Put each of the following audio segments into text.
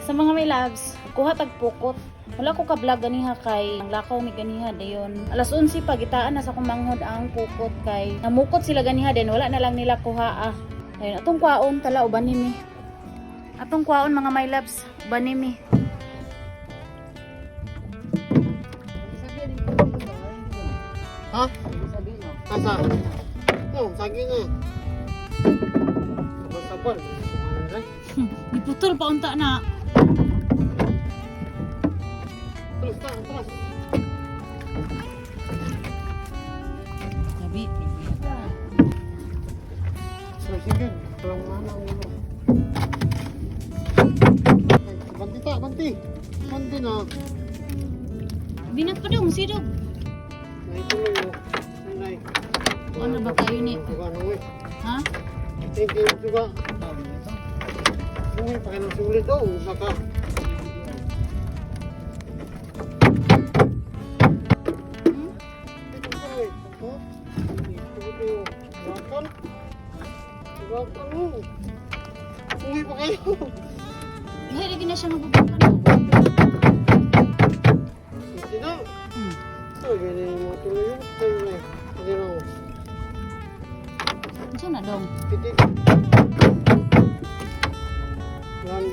Sa mga may loves, kuha tagpukot. Wala ko ka-vlog ganiha kay ang lakaw ni ganiha dayon. Alas 11 pagitaan na sa kumanghod ang pukot kay namukot sila ganiha din wala na lang nila kuha. Ayun atong kwaon tala uban nimi. Atong kwaon mga my loves, uban nimi. Ha? Asa? Oh, saging na. Sabal-sabal. Diputol pa unta na. Terus tak, terus. Gabi. Sige, kalau mana dulu. Banti tak, banti. Banti nak. Binat pa dong sidog. Naik dulu. Naik. Ano ba kayo ni? Juga nunggu. Ha? Tinggi juga. Ini pakai nasi ulit dong, saka. Uwi pa kayo. Ngayon lagi na siya magbubungkan. Hindi na. So, ganyan yung mga tuloy yun. Tayo na. Hindi na. Diyan na dong. Titik. Yan.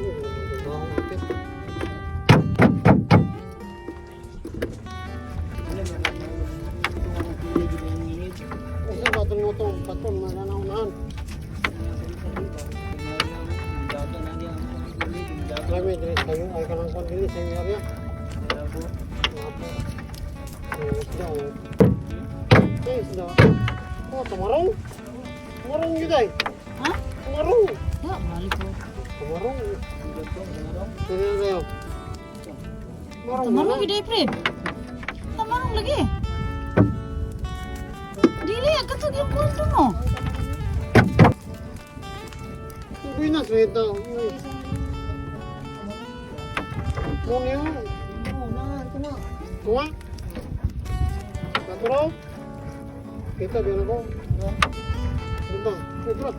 Isa ba itong motong paton mananaw-naan? Lami diri sayo ay kanang kon diri sa area. Labo. Isda. Isda. Oh, tumarong. Tumarong yun ay. Ha? Tumarong. Ya, balik ko. Tumarong. Sino na tayo? Tamarong giday Fred. Tamarong lagi. Dili agad yung kwento mo. Uy na sweta. Mo niyo. Tuwa? Naturo? Kita biar ako. Bentang. Ito.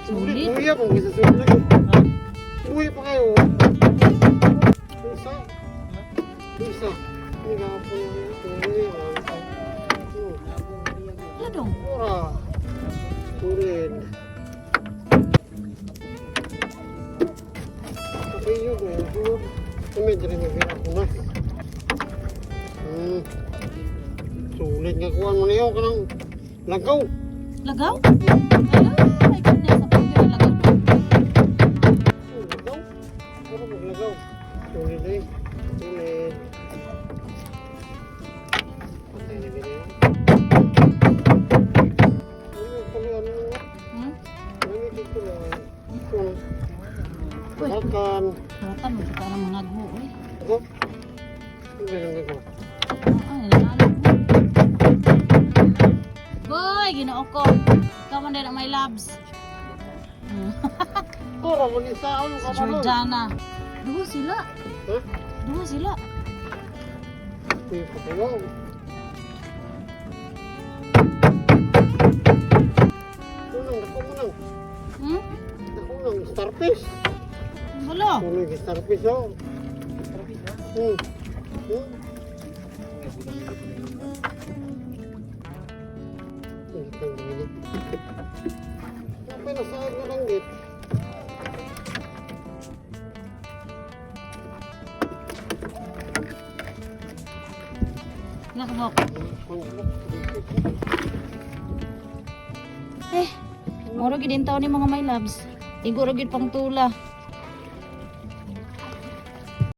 Sulit. Uwi ako. Bisa sulit lagi. Uwi pa kayo. Bisa. Bisa. Ini nga po yung tumuli. Wala dong. Ora. Sulit. Tapi yun eh. Kami diri magbira ko na. Sulit nga kuhan mo niyo ka ng lagaw. Lagaw? Ay, my goodness. Apa yung lagaw? Lagaw? Ano maglagaw? Sulit eh. Sulit. Patay na ganyan. Ano kami ano nga? Ano dito lang. Makan. Katan mo kita ng mga gmo. Ako? Ano ba yung lagaw? Ay, nalala. Boy, ginoo ko. Ikaw man din ang my loves. Tora, mag-isaon ka ba nun? Jordana. Duha sila. Ha? Duha sila. Uy, patayaw. Kunang, dako mo nang. Hmm? Dako nang, starfish. Wala. Tuloy, starfish oh. Hmm. Apa na saan na lang dit? Nakabok. Moro gid taon ni mga my loves. Igo ra gid pang tula.